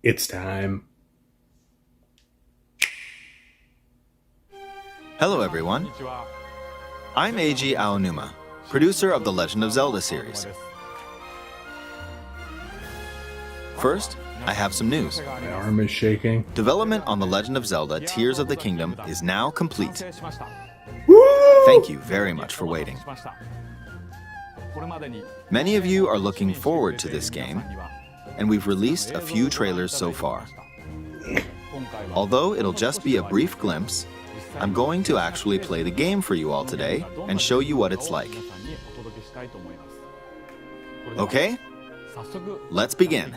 It's time. Hello everyone, I'm Eiji Aonuma, producer of the Legend of Zelda series. First, I have some news. My arm is shaking. Development on The Legend of Zelda Tears of the Kingdom is now complete. Woo! Thank you very much for waiting. Many of you are looking forward to this game, and we've released a few trailers so far. Although it'll just be a brief glimpse, I'm going to actually play the game for you all today and show you what it's like. Okay? Let's begin.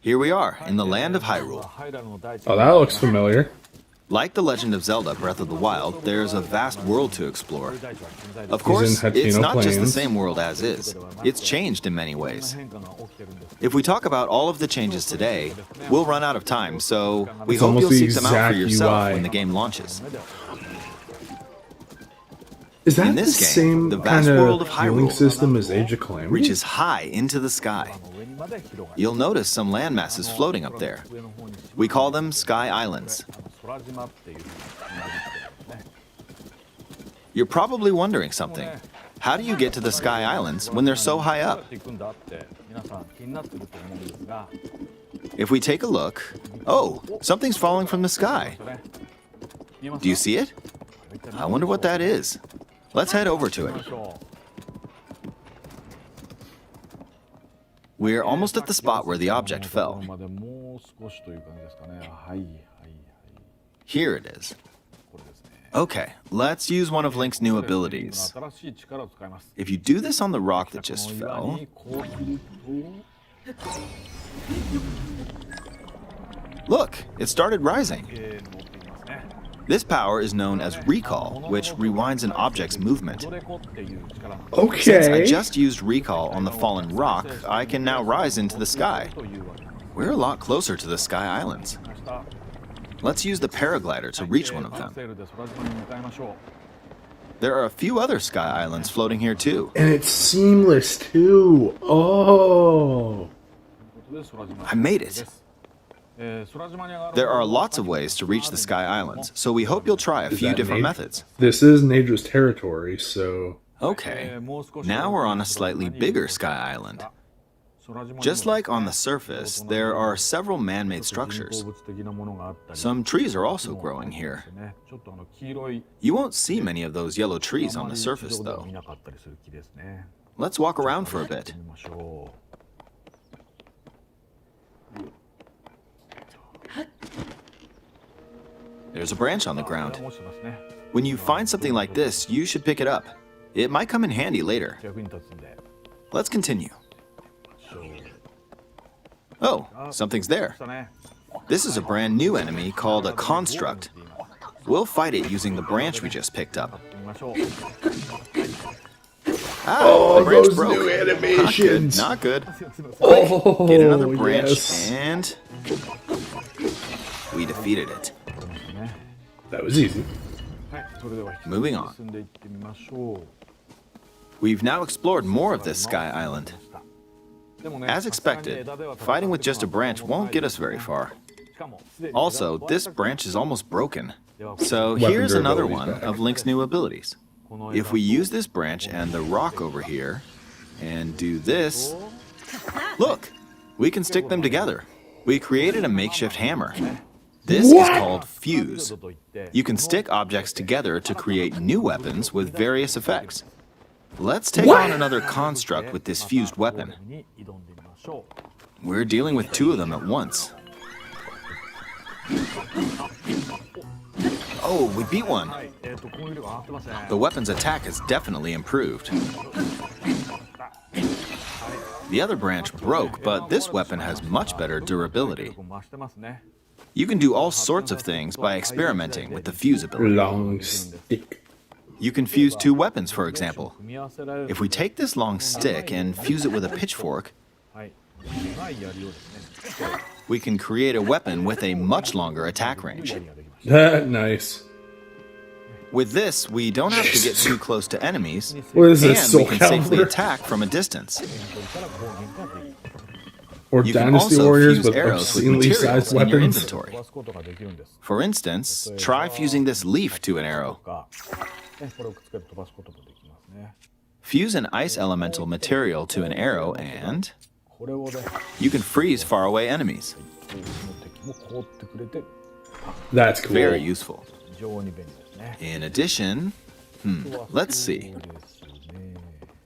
Here we are in the land of Hyrule. Oh, that looks familiar. Like The Legend of Zelda Breath of the Wild, there's a vast world to explore. Of course, it's not just the same world as is. It's changed in many ways. If we talk about all of the changes today, we'll run out of time, so we hope you'll seek them out for yourself when the game launches. Is that In this the game, same the vast kind world of of healing Hyrule system as Age of Calamity? reaches high into the sky. You'll notice some land masses floating up there. We call them Sky Islands. You're probably wondering something. How do you get to the Sky Islands when they're so high up? If we take a look, oh, something's falling from the sky. Do you see it? I wonder what that is. Let's head over to it. We're almost at the spot where the object fell. Here it is. Okay, let's use one of Link's new abilities. If you do this on the rock that just fell... Look, it started rising. This power is known as recall, which rewinds an object's movement. Okay. Since I just used recall on the fallen rock, I can now rise into the sky. We're a lot closer to the Sky Islands. Let's use the paraglider to reach one of them. There are a few other Sky Islands floating here too. And it's seamless too. Oh. I made it. There are lots of ways to reach the Sky Islands, so we hope you'll try a few different methods. This is Nadra's territory, so... Okay, now we're on a slightly bigger Sky Island. Just like on the surface, there are several man-made structures. Some trees are also growing here. You won't see many of those yellow trees on the surface, though. Let's walk around for a bit. There's a branch on the ground. When you find something like this, you should pick it up. It might come in handy later. Let's continue. Oh, something's there. This is a brand new enemy called a construct. We'll fight it using the branch we just picked up. Ah, the branch those broke. new animations. Not good. Not good. Oh, Get another branch, yes. and we defeated it. That was easy. Moving on. We've now explored more of this Sky Island. As expected, fighting with just a branch won't get us very far. Also, this branch is almost broken. So here's another one of Link's new abilities. If we use this branch and the rock over here, and do this, look, we can stick them together. We created a makeshift hammer. This is called fuse. You can stick objects together to create new weapons with various effects. Let's take on another construct with this fused weapon. We're dealing with two of them at once. Oh, we beat one. The weapon's attack has definitely improved. The other branch broke, but this weapon has much better durability. You can do all sorts of things by experimenting with the fuse ability. Long stick. You can fuse two weapons, for example. If we take this long stick and fuse it with a pitchfork, we can create a weapon with a much longer attack range. Nice. With this, we don't have to get too close to enemies, What is and this, we Soul can safely Calibur? attack from a distance. Or You can Dynasty also Warriors fuse with arrows with obscenely materials sized in your weapons. inventory. For instance, try fusing this leaf to an arrow. Fuse an ice elemental material to an arrow and you can freeze faraway enemies. That's cool. Very useful. In addition, let's see.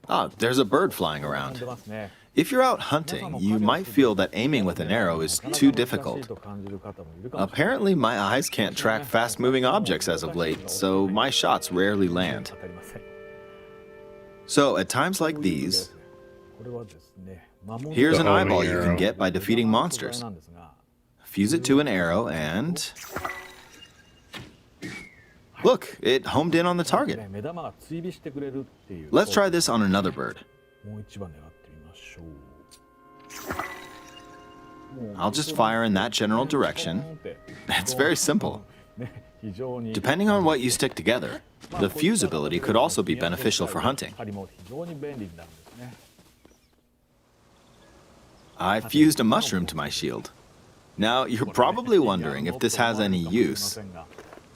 Ah, there's a bird flying around. If you're out hunting, you might feel that aiming with an arrow is too difficult. Apparently, my eyes can't track fast-moving objects as of late, so my shots rarely land. So, at times like these, here's an eyeball you can get by defeating monsters. Fuse it to an arrow and... Look, it homed in on the target. Let's try this on another bird. I'll just fire in that general direction. It's very simple. Depending on what you stick together, the fuse ability could also be beneficial for hunting. I fused a mushroom to my shield. Now, you're probably wondering if this has any use.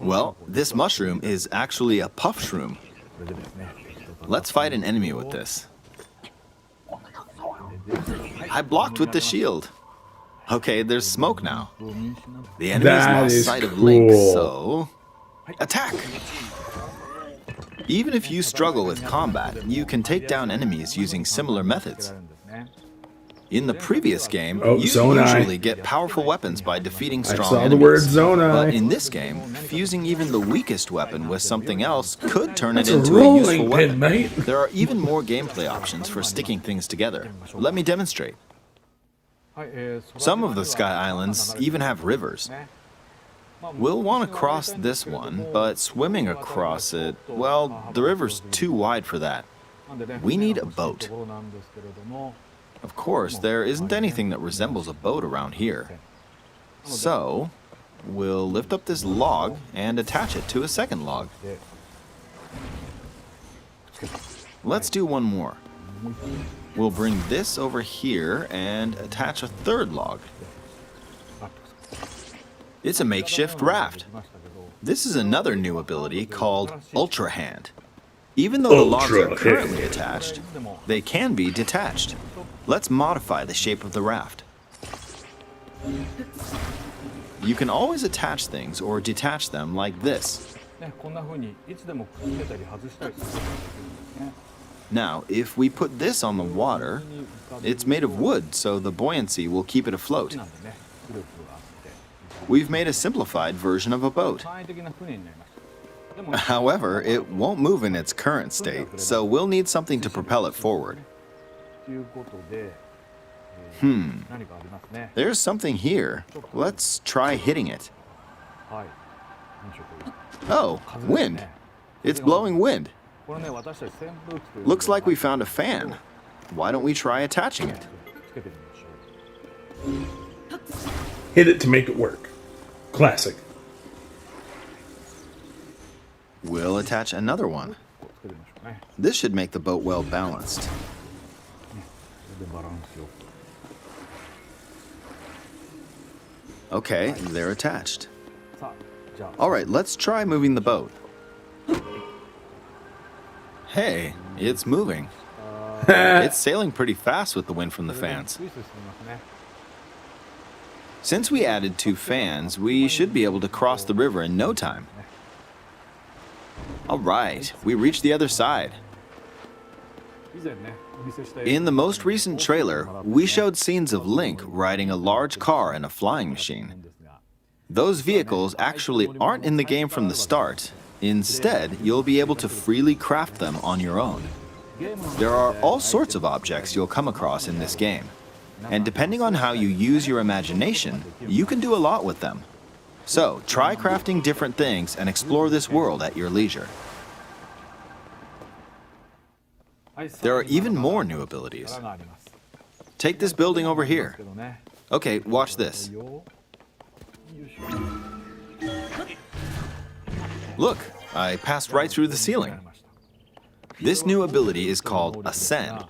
Well, this mushroom is actually a puff shroom. Let's fight an enemy with this. I blocked with the shield. Okay, there's smoke now. The enemy's lost sight of Link, so... attack! Even if you struggle with combat, you can take down enemies using similar methods. In the previous game, you usually get powerful weapons by defeating strong enemies. the word Zonai. But in this game, fusing even the weakest weapon with something else could turn it That's into a a useful rolling weapon. pin, mate. There are even more gameplay options for sticking things together. Let me demonstrate. Some of the Sky Islands even have rivers. We'll want to cross this one, but swimming across it, well, the river's too wide for that. We need a boat. Of course, there isn't anything that resembles a boat around here. So, we'll lift up this log and attach it to a second log. Let's do one more. We'll bring this over here and attach a third log. It's a makeshift raft. This is another new ability called Ultra Hand. Even though the logs are currently attached, they can be detached. Let's modify the shape of the raft. You can always attach things or detach them like this. Now, if we put this on the water, it's made of wood, so the buoyancy will keep it afloat. We've made a simplified version of a boat. However, it won't move in its current state, so we'll need something to propel it forward. There's something here. Let's try hitting it. Oh, wind. It's blowing wind. Looks like we found a fan. Why don't we try attaching it? Hit it to make it work. Classic. We'll attach another one. This should make the boat well balanced. Okay, they're attached. All right, let's try moving the boat. Hey, it's moving. It's sailing pretty fast with the wind from the fans. Since we added 2 fans, we should be able to cross the river in no time. All right, we reached the other side. In the most recent trailer, we showed scenes of Link riding a large car and a flying machine. Those vehicles actually aren't in the game from the start. Instead, you'll be able to freely craft them on your own. There are all sorts of objects you'll come across in this game. And depending on how you use your imagination, you can do a lot with them. So, try crafting different things and explore this world at your leisure. There are even more new abilities. Take this building over here. Okay, watch this. Look, I passed right through the ceiling. This new ability is called Ascend.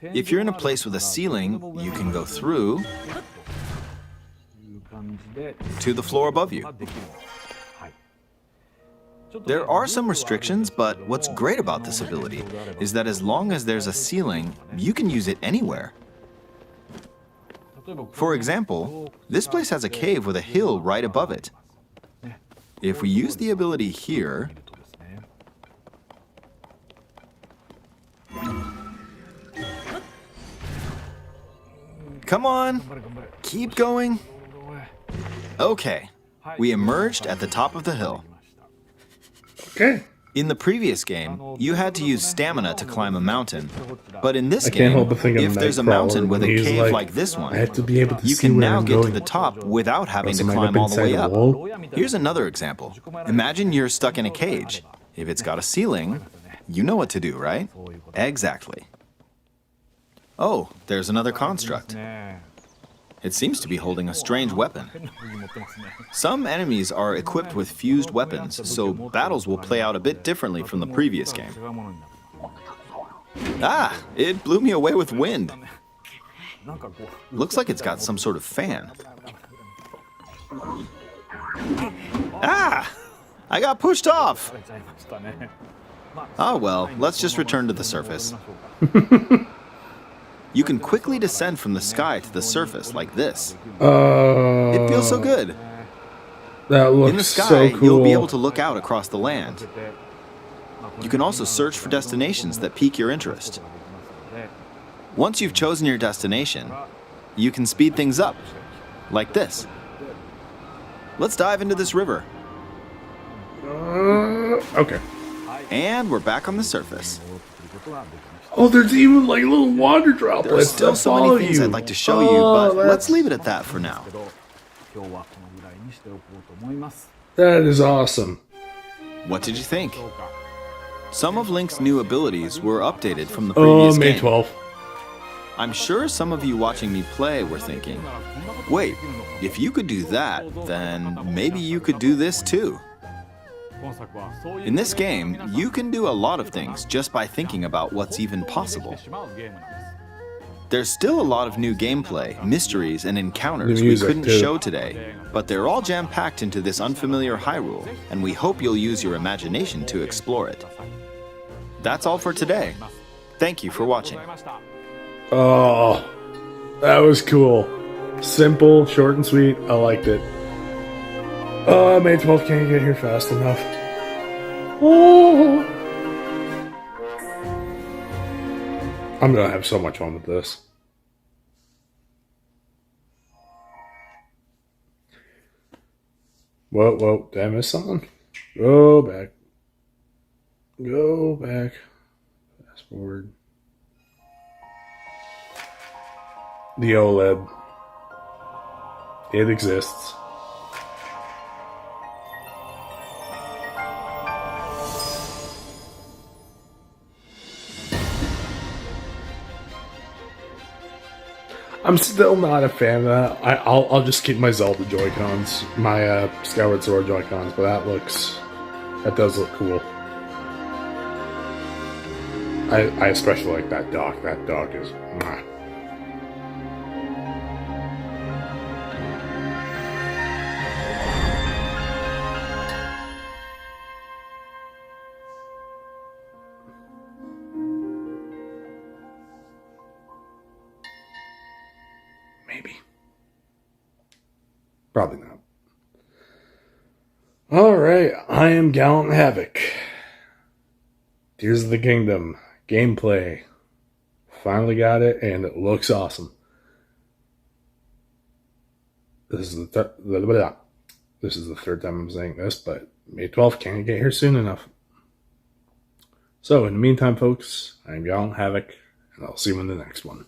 If you're in a place with a ceiling, you can go through to the floor above you. There are some restrictions, but what's great about this ability is that as long as there's a ceiling, you can use it anywhere. For example, this place has a cave with a hill right above it. If we use the ability here, come on, keep going. Okay, we emerged at the top of the hill. Okay. In the previous game, you had to use stamina to climb a mountain. But in this I can't game, help but think of if there's a Nightcrawler mountain with a when he's cave like, like this I one, have to be able to you see can where now I'm get to going. the top without having to Else I might climb have all the been way inside up. a wall. Here's another example. Imagine you're stuck in a cage. If it's got a ceiling, you know what to do, right? Exactly. Oh, there's another construct. It seems to be holding a strange weapon. Some enemies are equipped with fused weapons, so battles will play out a bit differently from the previous game. Ah, it blew me away with wind. Looks like it's got some sort of fan. Ah, I got pushed off. Oh well, let's just return to the surface. You can quickly descend from the sky to the surface like this. It feels so good. That looks In the sky, so cool. you'll be able to look out across the land. You can also search for destinations that pique your interest. Once you've chosen your destination, you can speed things up, like this. Let's dive into this river. Okay. And we're back on the surface. Oh, there's even like little water droplets. There are still that so follow many things you. I'd like to show you, but that's- let's leave it at that for now. That is awesome. What did you think? Some of Link's new abilities were updated from the Oh, previous May game. 12th. I'm sure some of you watching me play were thinking, wait, if you could do that, then maybe you could do this too. In this game, you can do a lot of things just by thinking about what's even possible. There's still a lot of new gameplay, mysteries, and encounters The we music, couldn't too. show today, but they're all jam-packed into this unfamiliar Hyrule, and we hope you'll use your imagination to explore it. That's all for today. Thank you for watching. Oh, that was cool. Simple, short and sweet. I liked it. Oh, May 12th can't get here fast enough. Oh. I'm gonna have so much fun with this. Whoa, whoa, did I miss something? Go back. Go back. Fast forward. The OLED. It exists. I'm still not a fan of that. I'll just keep my Zelda Joy-Cons, my Skyward Sword Joy-Cons, but that does look cool. I especially like that dock. That dock is mwah. Maybe. Probably not. Alright, I am Gallant Havoc. Tears of the Kingdom. Gameplay. Finally got it, and it looks awesome. This is the third time I'm saying this, but May 12th can't get here soon enough. So, in the meantime, folks, I'm Gallant Havoc, and I'll see you in the next one.